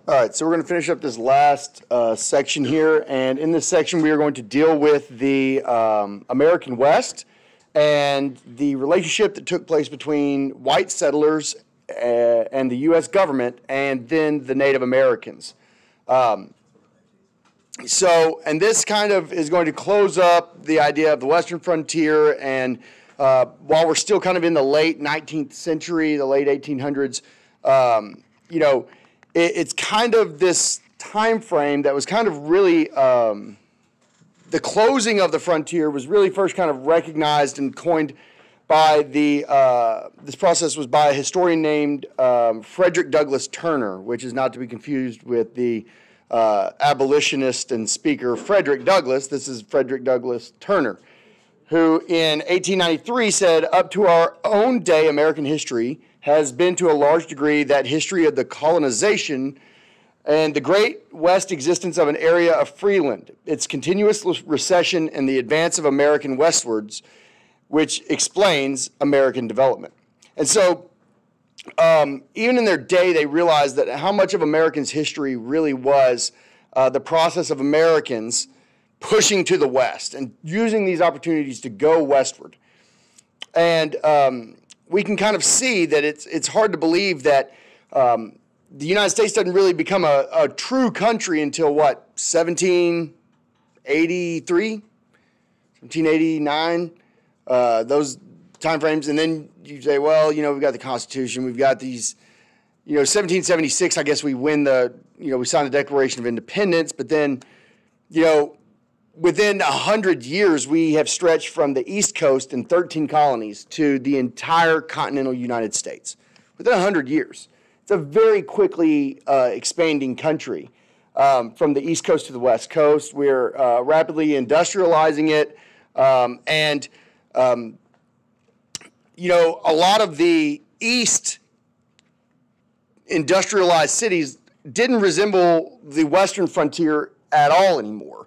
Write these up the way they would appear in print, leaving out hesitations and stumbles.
All right, so we're going to finish up this last section here, and in this section we are going to deal with the American West and the relationship that took place between white settlers and the U.S. government and then the Native Americans. And this kind of is going to close up the idea of the Western frontier, and while we're still kind of in the late 19th century, the late 1800s, it's kind of this time frame that was kind of really, the closing of the frontier was really first kind of recognized and coined by this process was by a historian named Frederick Douglass Turner, which is not to be confused with the abolitionist and speaker Frederick Douglass. This is Frederick Douglass Turner, who in 1893 said, "Up to our own day, American history has been to a large degree that history of the colonization and the great West existence of an area of freeland, its continuous recession and the advance of American westwards, which explains American development." And so even in their day, they realized that how much of Americans' history really was the process of Americans pushing to the West and using these opportunities to go westward. And we can kind of see that it's hard to believe that the United States doesn't really become a true country until, 1783, 1789, those time frames. And then you say, well, we've got the Constitution, we've got these, 1776, I guess we win we signed the Declaration of Independence, but then, within 100 years, we have stretched from the East Coast and 13 colonies to the entire continental United States. Within 100 years. It's a very quickly expanding country from the East Coast to the West Coast. We're rapidly industrializing it. A lot of the East industrialized cities didn't resemble the Western frontier at all anymore.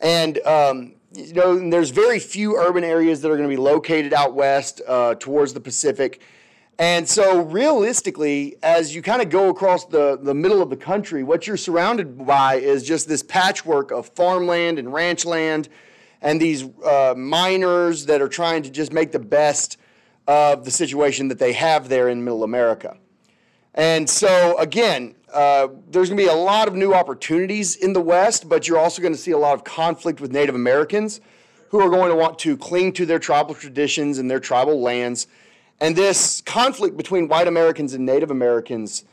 And, there's very few urban areas that are going to be located out west towards the Pacific. And so realistically, as you kind of go across the middle of the country, what you're surrounded by is just this patchwork of farmland and ranch land and these miners that are trying to just make the best of the situation that they have there in Middle America. And so, again, there's going to be a lot of new opportunities in the West, but you're also going to see a lot of conflict with Native Americans who are going to want to cling to their tribal traditions and their tribal lands. And this conflict between white Americans and Native Americans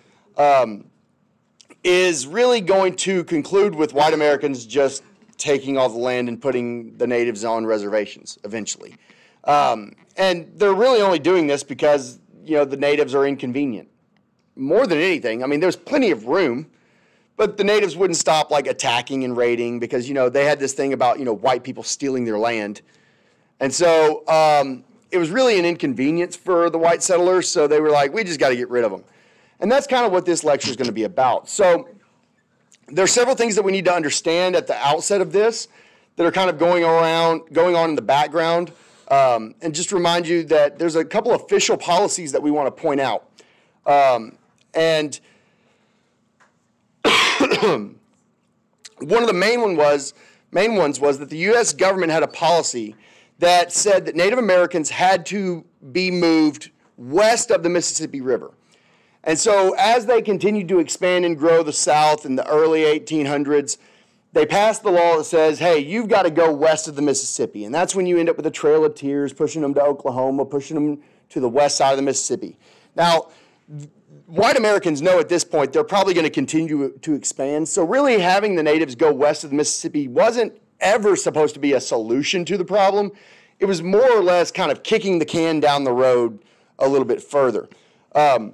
is really going to conclude with white Americans just taking all the land and putting the natives on reservations eventually. And they're really only doing this because, the natives are inconvenient. More than anything, there's plenty of room, but the natives wouldn't stop attacking and raiding because, they had this thing about, white people stealing their land. And so it was really an inconvenience for the white settlers, so they were like, we just got to get rid of them. And that's kind of what this lecture is going to be about. So there's several things that we need to understand at the outset of this that are kind of going on in the background. And just remind you that there's a couple of official policies that we want to point out. And one of the main ones was that the U.S. government had a policy that said that Native Americans had to be moved west of the Mississippi River. And so as they continued to expand and grow the South in the early 1800s, they passed the law that says, hey, you've got to go west of the Mississippi. And that's when you end up with the Trail of Tears, pushing them to Oklahoma, pushing them to the west side of the Mississippi. Now, white Americans know at this point they're probably going to continue to expand. So really having the natives go west of the Mississippi wasn't ever supposed to be a solution to the problem. It was more or less kind of kicking the can down the road a little bit further. We're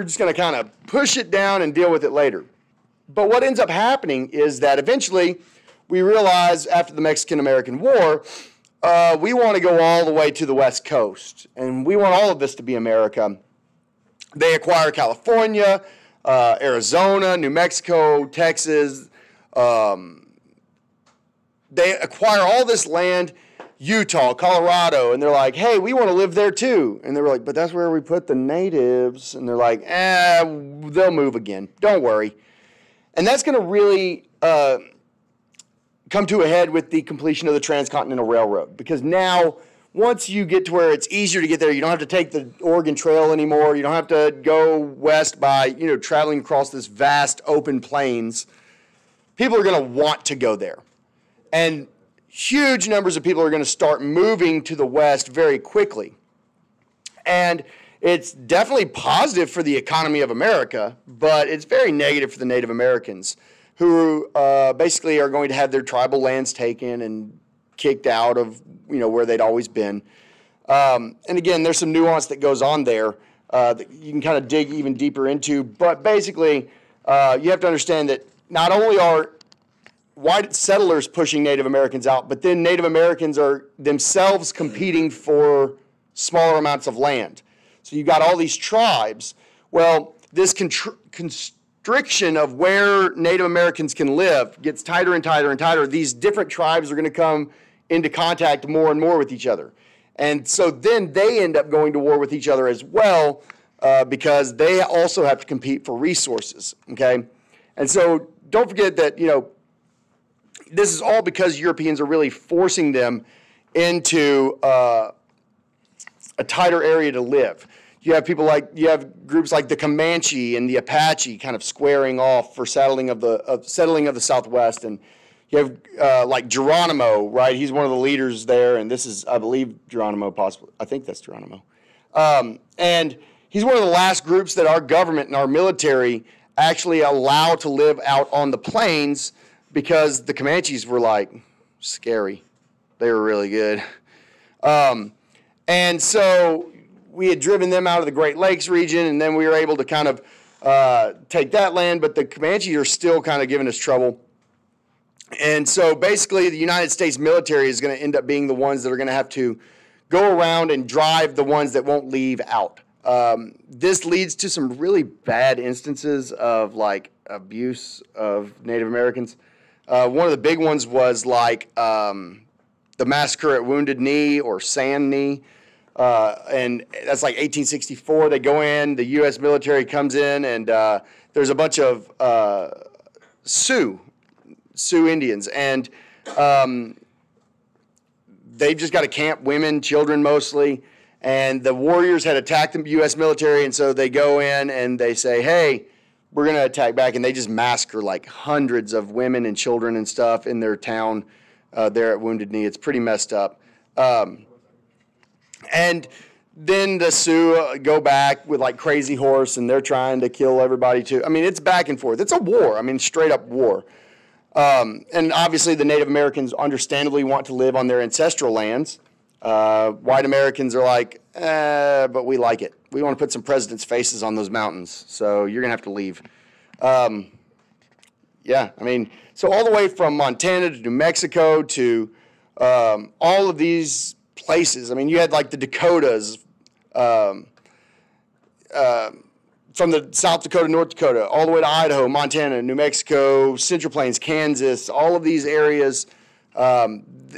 just going to kind of push it down and deal with it later. But what ends up happening is that eventually we realize after the Mexican-American War, we want to go all the way to the West Coast. And we want all of this to be America. They acquire California, Arizona, New Mexico, Texas. They acquire all this land Utah, Colorado, and they're like, hey, we want to live there too. And they're like, but that's where we put the natives. And they're like, they'll move again. Don't worry. And that's going to really come to a head with the completion of the Transcontinental Railroad, because now once you get to where it's easier to get there, you don't have to take the Oregon Trail anymore. You don't have to go west by, traveling across this vast open plains. People are going to want to go there. And huge numbers of people are going to start moving to the west very quickly. And it's definitely positive for the economy of America, but it's very negative for the Native Americans, who basically are going to have their tribal lands taken and kicked out of where they'd always been. And again, there's some nuance that goes on there that you can kind of dig even deeper into. But basically, you have to understand that not only are white settlers pushing Native Americans out, but then Native Americans are themselves competing for smaller amounts of land. So you've got all these tribes. Well, this constriction of where Native Americans can live gets tighter and tighter and tighter. These different tribes are going to come into contact more and more with each other. And so then they end up going to war with each other as well, because they also have to compete for resources, okay? And so don't forget that, this is all because Europeans are really forcing them into a tighter area to live. You have groups like the Comanche and the Apache kind of squaring off for settling of the Southwest, and you have like Geronimo, right? He's one of the leaders there, and this is, I believe, Geronimo possibly. I think that's Geronimo. And he's one of the last groups that our government and our military actually allow to live out on the plains, because the Comanches were like scary. They were really good. And so we had driven them out of the Great Lakes region, and then we were able to kind of take that land, but the Comanches are still kind of giving us trouble. And so basically the United States military is going to end up being the ones that are going to have to go around and drive the ones that won't leave out. This leads to some really bad instances of like abuse of Native Americans. One of the big ones was like the massacre at Wounded Knee or Sand Knee. And that's like 1864. They go in, the U.S. military comes in, and there's a bunch of Sioux Indians. And they've just got to camp women, children mostly. And the warriors had attacked the U.S. military, and so they go in and they say, hey, we're going to attack back. And they just massacre like hundreds of women and children and stuff in their town there at Wounded Knee. It's pretty messed up. And then the Sioux go back with like Crazy Horse, and they're trying to kill everybody too. I mean, it's back and forth. It's a war. I mean, straight up war. And obviously the Native Americans understandably want to live on their ancestral lands. White Americans are like, but we like it. We want to put some presidents' faces on those mountains, so you're going to have to leave. Yeah, I mean, so all the way from Montana to New Mexico to all of these places. I mean, you had like the Dakotas, from the South Dakota, North Dakota, all the way to Idaho, Montana, New Mexico, Central Plains, Kansas, all of these areas.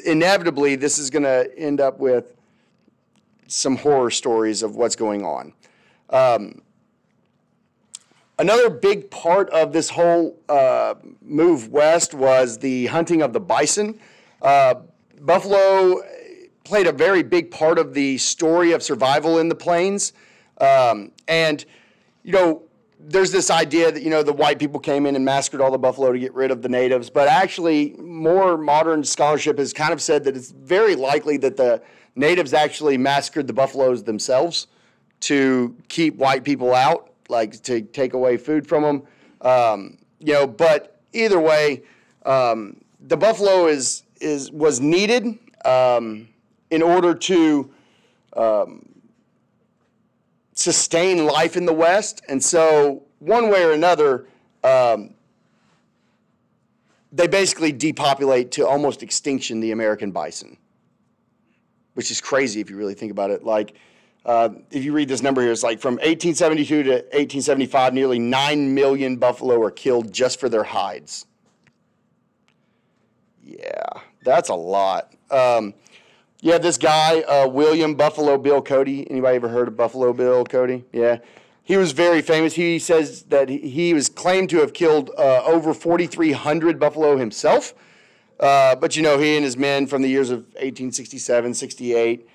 Inevitably, this is going to end up with some horror stories of what's going on. Another big part of this whole move west was the hunting of the bison. Buffalo played a very big part of the story of survival in the plains. And, there's this idea that, the white people came in and massacred all the buffalo to get rid of the natives. But actually, more modern scholarship has kind of said that it's very likely that the natives actually massacred the buffaloes themselves to keep white people out, like to take away food from them. But either way, the buffalo was needed in order to sustain life in the West. And so one way or another, they basically depopulate to almost extinction the American bison, which is crazy if you really think about it. Like, if you read this number here, it's like from 1872 to 1875, nearly 9 million buffalo were killed just for their hides. Yeah, that's a lot. You have this guy, William Buffalo Bill Cody. Anybody ever heard of Buffalo Bill Cody? Yeah. He was very famous. He says that he was claimed to have killed over 4,300 buffalo himself. But, he and his men from the years of 1867, 68,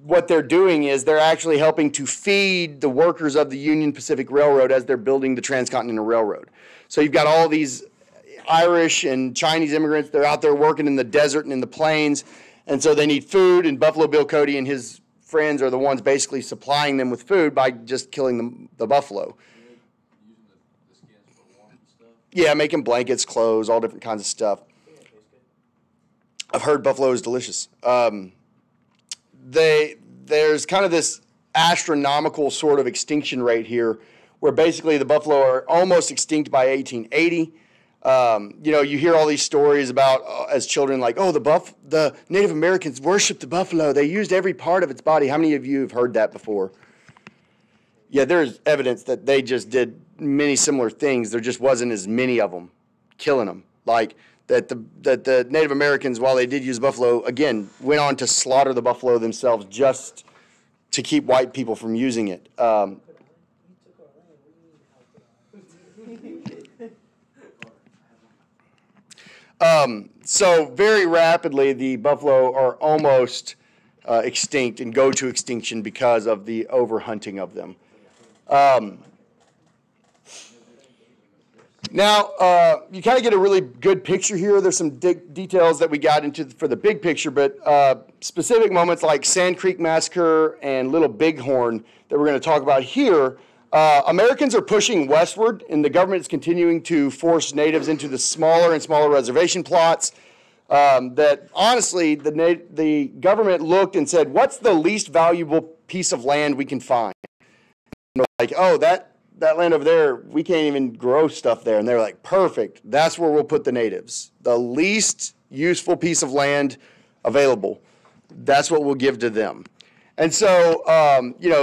what they're doing is they're actually helping to feed the workers of the Union Pacific Railroad as they're building the Transcontinental Railroad. So you've got all these Irish and Chinese immigrants. They're out there working in the desert and in the plains. And so they need food, and Buffalo Bill Cody and his friends are the ones basically supplying them with food by just killing the buffalo. Using the skins for warmth and stuff? Yeah, making blankets, clothes, all different kinds of stuff. I've heard buffalo is delicious. There's kind of this astronomical sort of extinction rate here where basically the buffalo are almost extinct by 1880. You hear all these stories about as children, like, the Native Americans worshiped the buffalo. They used every part of its body. How many of you have heard that before? Yeah, there's evidence that they just did many similar things. There just wasn't as many of them killing them. Like that the Native Americans, while they did use buffalo, again, went on to slaughter the buffalo themselves just to keep white people from using it. So very rapidly, the buffalo are almost extinct and go to extinction because of the overhunting of them. Now, you kind of get a really good picture here. There's some details that we got into for the big picture, but specific moments like Sand Creek Massacre and Little Bighorn that we're going to talk about here, Americans are pushing westward, and the government is continuing to force natives into the smaller and smaller reservation plots. That honestly, the government looked and said, "What's the least valuable piece of land we can find?" Like, "Oh, that land over there, we can't even grow stuff there." And they're like, "Perfect. That's where we'll put the natives. The least useful piece of land available. That's what we'll give to them." And so,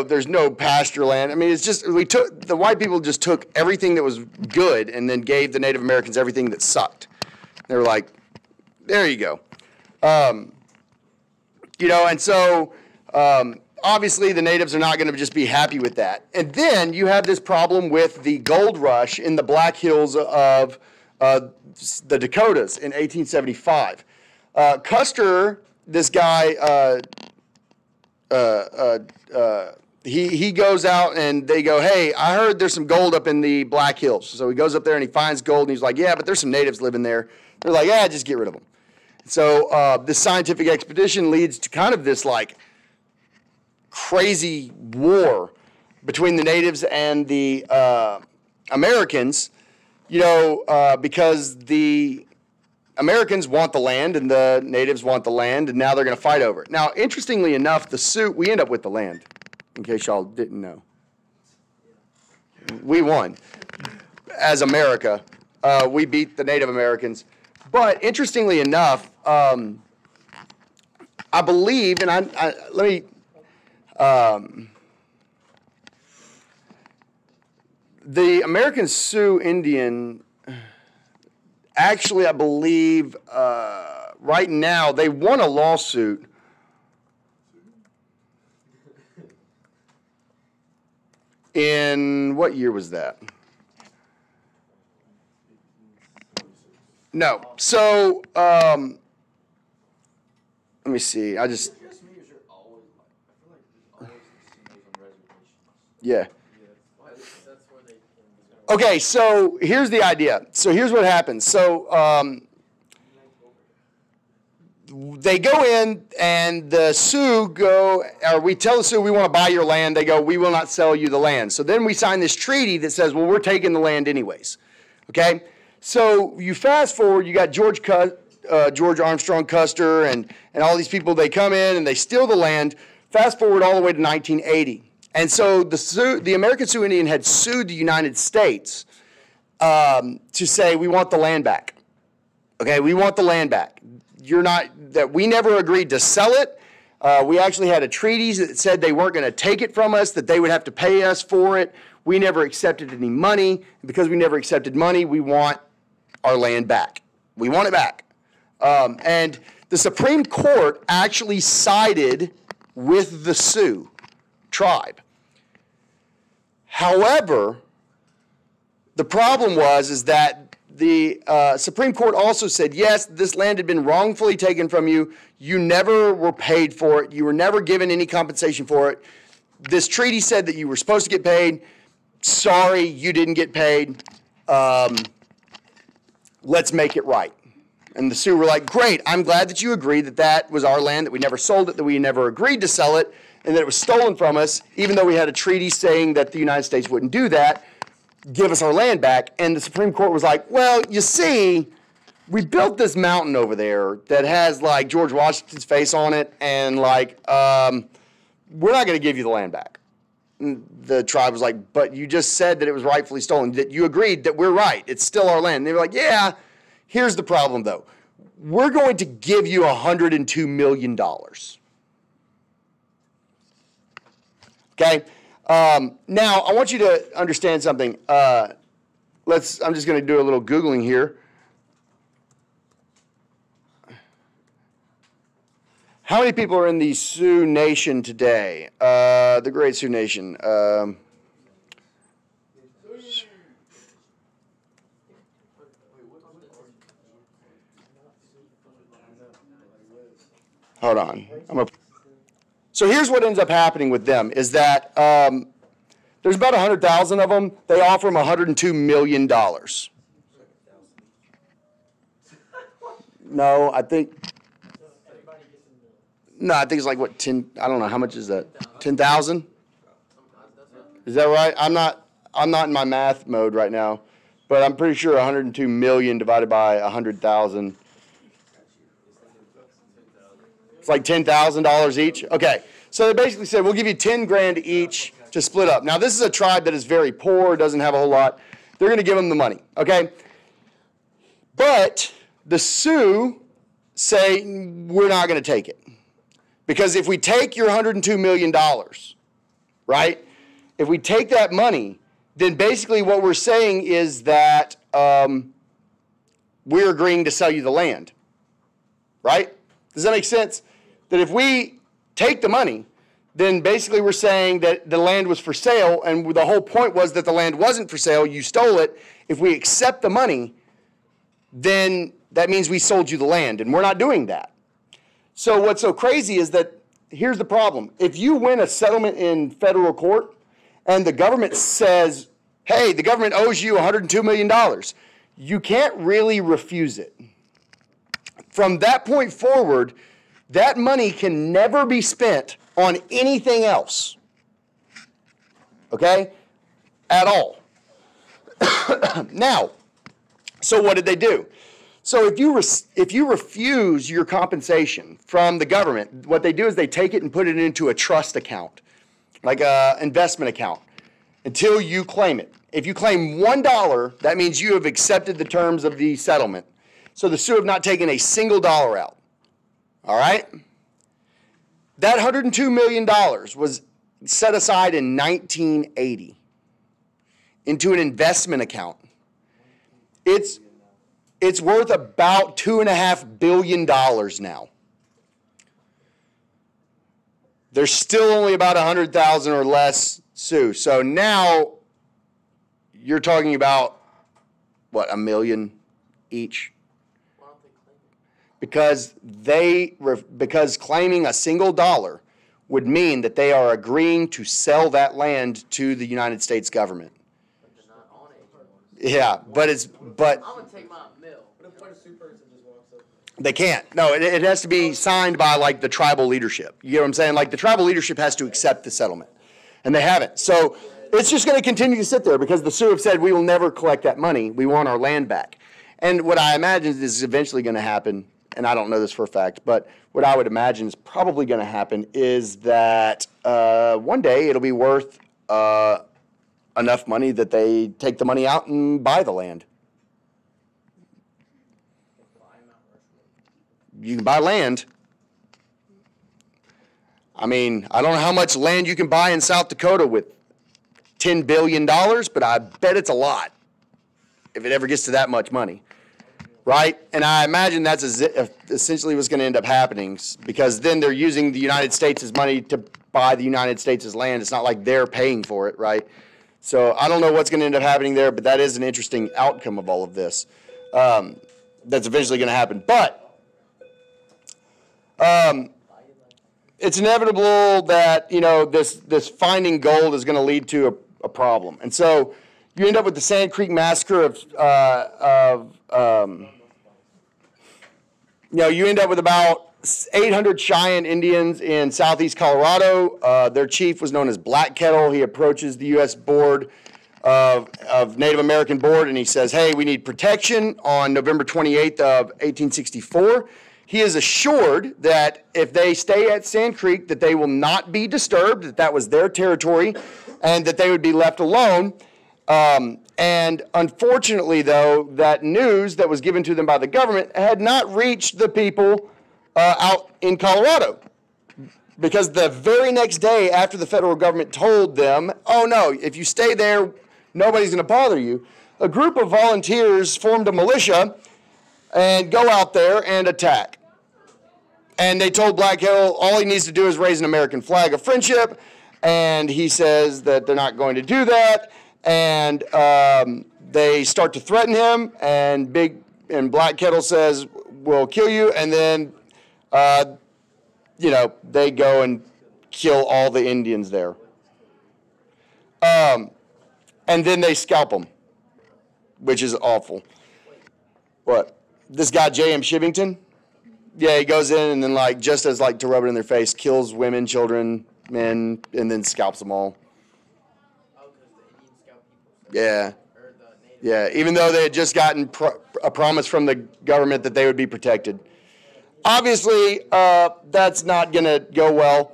there's no pasture land. I mean, it's just, the white people just took everything that was good and then gave the Native Americans everything that sucked. They were like, there you go. Obviously the natives are not going to just be happy with that. And then you have this problem with the gold rush in the Black Hills of the Dakotas in 1875. Custer, this guy, he goes out and they go, "Hey, I heard there's some gold up in the Black Hills." So he goes up there and he finds gold, and he's like, "Yeah, but there's some natives living there." They're like, "Yeah, just get rid of them." So this scientific expedition leads to kind of this like crazy war between the natives and the Americans, because the Americans want the land and the natives want the land, and now they're going to fight over it. Now, interestingly enough, we end up with the land, in case y'all didn't know. We won. As America, we beat the Native Americans. But interestingly enough, I believe, and the American Sioux Indian, actually, I believe right now they won a lawsuit. In what year was that? No. So, let me see. Yeah. Okay, so here's the idea. So here's what happens. So they go in, and the Sioux go, or we tell the Sioux we want to buy your land. They go, "We will not sell you the land." So then we sign this treaty that says, well, we're taking the land anyways. Okay? So you fast forward, you got George Armstrong Custer and all these people, they come in and they steal the land. Fast forward all the way to 1980. And so the American Sioux Indian had sued the United States to say, we want the land back. Okay, we want the land back. We never agreed to sell it. We actually had a treaty that said they weren't going to take it from us, that they would have to pay us for it. We never accepted any money. Because we never accepted money, we want our land back. We want it back. And the Supreme Court actually sided with the Sioux tribe. However, the problem is that the Supreme Court also said, yes, this land had been wrongfully taken from you. You never were paid for it. You were never given any compensation for it. This treaty said that you were supposed to get paid. Sorry, you didn't get paid. Let's make it right. And the Sioux were like, great, I'm glad that you agreed that that was our land, that we never sold it, that we never agreed to sell it, and that it was stolen from us, even though we had a treaty saying that the United States wouldn't do that. Give us our land back. And the Supreme Court was like, well, you see, we built this mountain over there that has like George Washington's face on it, and like, we're not going to give you the land back. And the tribe was like, but you just said that it was rightfully stolen, that you agreed that we're right, it's still our land. And they were like, yeah, here's the problem though. We're going to give you $102 million. Okay? Now, I want you to understand something. I'm just going to do a little Googling here. How many people are in the Sioux Nation today? The Great Sioux Nation. Hold on. So here's what ends up happening with them is that there's about 100,000 of them. They offer them $102 million. No, I think it's like, what, 10, I don't know, how much is that? 10,000? Is that right? I'm not in my math mode right now, but I'm pretty sure 102 million divided by 100,000. It's like $10,000 each? Okay. So they basically said, we'll give you 10 grand each to split up. Now, this is a tribe that is very poor, doesn't have a whole lot. They're going to give them the money, okay? But the Sioux say, we're not going to take it. Because if we take your $102 million, right, if we take that money, then basically what we're saying is that we're agreeing to sell you the land, right? Does that make sense? That if we take the money, then basically we're saying that the land was for sale, and the whole point was that the land wasn't for sale, you stole it. If we accept the money, then that means we sold you the land, and we're not doing that. So what's so crazy is that, here's the problem. If you win a settlement in federal court and the government says, hey, the government owes you $102 million, you can't really refuse it. From that point forward, that money can never be spent on anything else, okay, at all. Now, so what did they do? So if you refuse your compensation from the government, what they do is they take it and put it into a trust account, like an investment account, until you claim it. If you claim $1, that means you have accepted the terms of the settlement. So the Sioux have not taken a single dollar out. All right? That $102 million was set aside in 1980 into an investment account. It's worth about $2.5 billion now. There's still only about 100,000 or less Sioux. So now you're talking about, what, $1 million each? Why don't they claim it? Because claiming a single dollar would mean that they are agreeing to sell that land to the United States government. But they're not on it anymore. Yeah, but I'm gonna take my mill. What if a Sioux person just walks up? they can't. No, it has to be signed by like the tribal leadership. You get what I'm saying? Like the tribal leadership has to accept the settlement, and they haven't. So it's just going to continue to sit there because the Sioux have said we will never collect that money. We want our land back. And what I imagine is eventually going to happen, and I don't know this for a fact, but what I would imagine is probably going to happen is that one day it'll be worth enough money that they take the money out and buy the land. You can buy land. I mean, I don't know how much land you can buy in South Dakota with $10 billion, but I bet it's a lot if it ever gets to that much money. right? And I imagine that's essentially what's going to end up happening, because then they're using the United States' money to buy the United States' land. It's not like they're paying for it, right? So I don't know what's going to end up happening there, but that is an interesting outcome of all of this that's eventually going to happen. But it's inevitable that, this finding gold is going to lead to a problem. And so you end up with the Sand Creek Massacre you end up with about 800 Cheyenne Indians in southeast Colorado. Their chief was known as Black Kettle. He approaches the U.S. Board of Native American Board, and he says, hey, we need protection on November 28th of 1864. He is assured that if they stay at Sand Creek, that they will not be disturbed, that was their territory, and that they would be left alone. And unfortunately, though, that news that was given to them by the government had not reached the people out in Colorado. Because the very next day after the federal government told them, oh no, if you stay there, nobody's going to bother you, a group of volunteers formed a militia and go out there and attack. And they told Black Kettle all he needs to do is raise an American flag of friendship, and he says that they're not going to do that. And they start to threaten him, and Black Kettle says, we'll kill you. And then, they go and kill all the Indians there. And then they scalp them, which is awful. What? This guy, J.M. Shivington? Yeah, he goes in and then, just as to rub it in their face, kills women, children, men, and then scalps them all. Yeah. Yeah, even though they had just gotten a promise from the government that they would be protected. Obviously, that's not going to go well.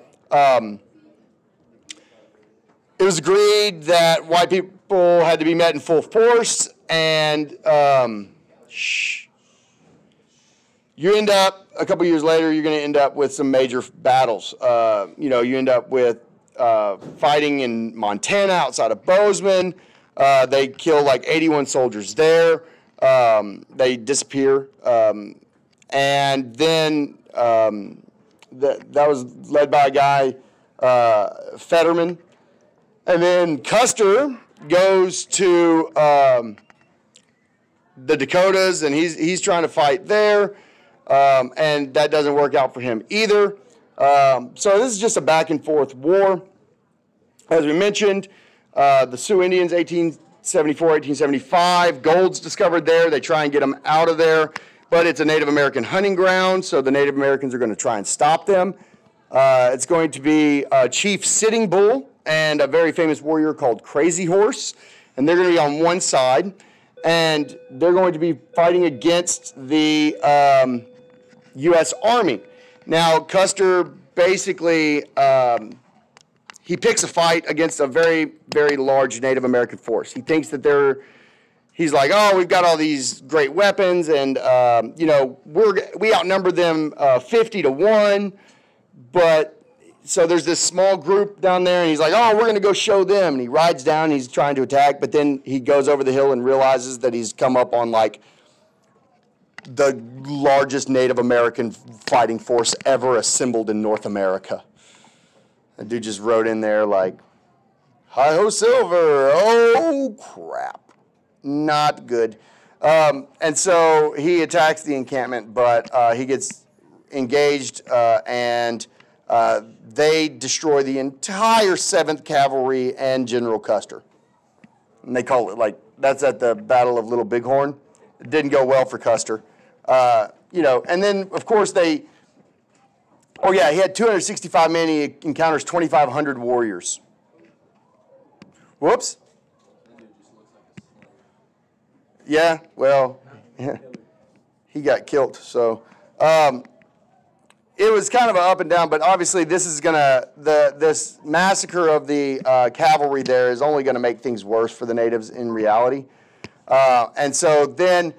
It was agreed that white people had to be met in full force, and you end up, a couple years later, you're going to end up with some major battles. You end up with fighting in Montana outside of Bozeman. They kill 81 soldiers there. They disappear. And then that was led by a guy, Fetterman. And then Custer goes to the Dakotas, and he's trying to fight there. And that doesn't work out for him either. So this is just a back and forth war. As we mentioned, the Sioux Indians, 1874, 1875, gold's discovered there. They try and get them out of there, but it's a Native American hunting ground, so the Native Americans are going to try and stop them. It's going to be Chief Sitting Bull and a very famous warrior called Crazy Horse, and they're going to be on one side, and they're going to be fighting against the U.S. Army. Now, Custer basically, he picks a fight against a very, very large Native American force. He thinks that he's like, oh, we've got all these great weapons, and, we outnumber them 50-1, but so there's this small group down there, and he's like, oh, we're going to go show them, and he rides down, and he's trying to attack, but then he goes over the hill and realizes that he's come up on, the largest Native American fighting force ever assembled in North America. The dude just wrote in there hi-ho silver, oh crap, not good. And so he attacks the encampment, but he gets engaged and they destroy the entire 7th Cavalry and General Custer. And they call it that's at the Battle of Little Bighorn. It didn't go well for Custer. And then of course he had 265 men. He encounters 2,500 warriors. Whoops. Yeah, well, he got killed. So it was kind of an up and down, but obviously this is this massacre of the cavalry there is only going to make things worse for the natives in reality. And so then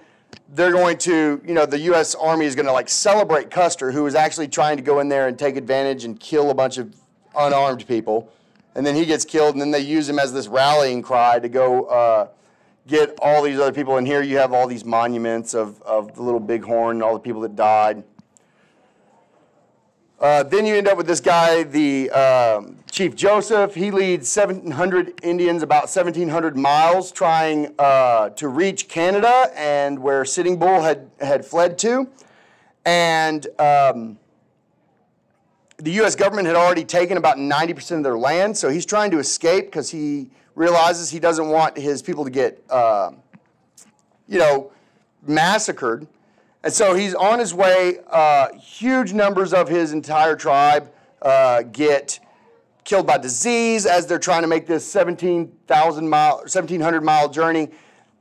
they're going to, the U.S. Army is going to celebrate Custer, who was actually trying to go in there and take advantage and kill a bunch of unarmed people. And then he gets killed, and then they use him as this rallying cry to go get all these other people. And here you have all these monuments of the little bighorn and all the people that died. Then you end up with this guy, the Chief Joseph. He leads 700 Indians about 1,700 miles trying to reach Canada and where Sitting Bull had fled to. And the U.S. government had already taken about 90% of their land, so he's trying to escape because he realizes he doesn't want his people to get, massacred. And so he's on his way. Huge numbers of his entire tribe get killed by disease as they're trying to make this 1,700-mile journey.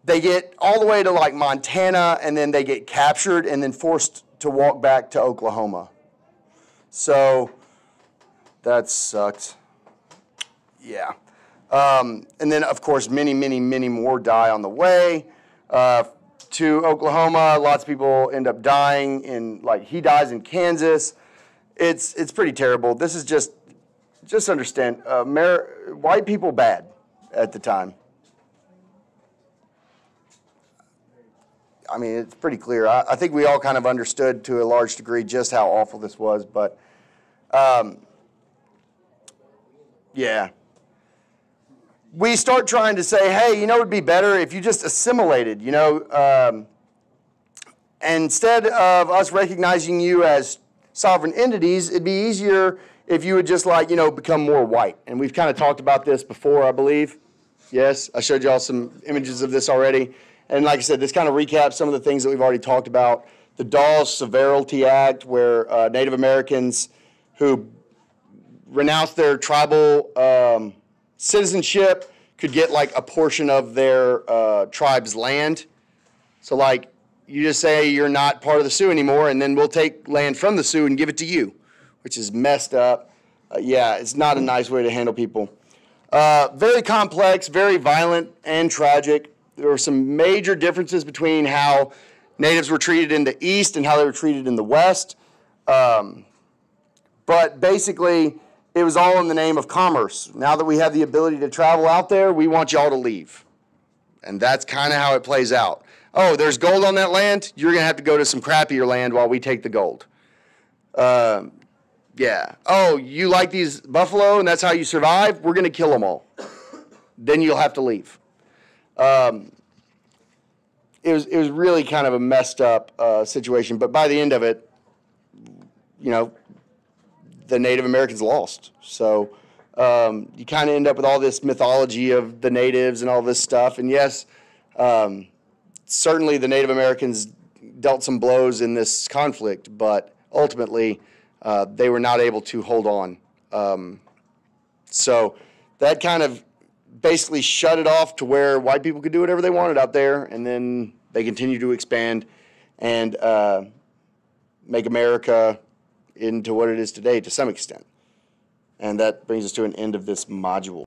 They get all the way to like Montana, and then they get captured and then forced to walk back to Oklahoma. So that sucked. Yeah. And then, of course, many, many, many more die on the way to Oklahoma. Lots of people end up dying he dies in Kansas. It's pretty terrible. This is just understand, white people bad at the time. I mean, it's pretty clear. I think we all kind of understood to a large degree just how awful this was, but yeah. We start trying to say, hey, it would be better if you just assimilated, instead of us recognizing you as sovereign entities, it'd be easier if you would just become more white. And we've kind of talked about this before, I believe. Yes, I showed y'all some images of this already. And like I said, this kind of recaps some of the things that we've already talked about. The Dawes Severalty Act, where Native Americans who renounced their tribal citizenship could get a portion of their tribe's land. So you just say you're not part of the Sioux anymore, and then we'll take land from the Sioux and give it to you, which is messed up. Yeah, it's not a nice way to handle people. Very complex, very violent, and tragic. There were some major differences between how natives were treated in the East and how they were treated in the West. But basically, it was all in the name of commerce. Now that we have the ability to travel out there, we want y'all to leave. And that's kind of how it plays out. Oh, there's gold on that land? You're going to have to go to some crappier land while we take the gold. Yeah. Oh, you like these buffalo and that's how you survive? We're going to kill them all. Then you'll have to leave. It was really kind of a messed up situation. But by the end of it, the Native Americans lost. So you kind of end up with all this mythology of the natives and all this stuff. And yes, certainly the Native Americans dealt some blows in this conflict, but ultimately they were not able to hold on. So that kind of basically shut it off to where white people could do whatever they wanted out there, and then they continue to expand and make America into what it is today to some extent. And that brings us to an end of this module.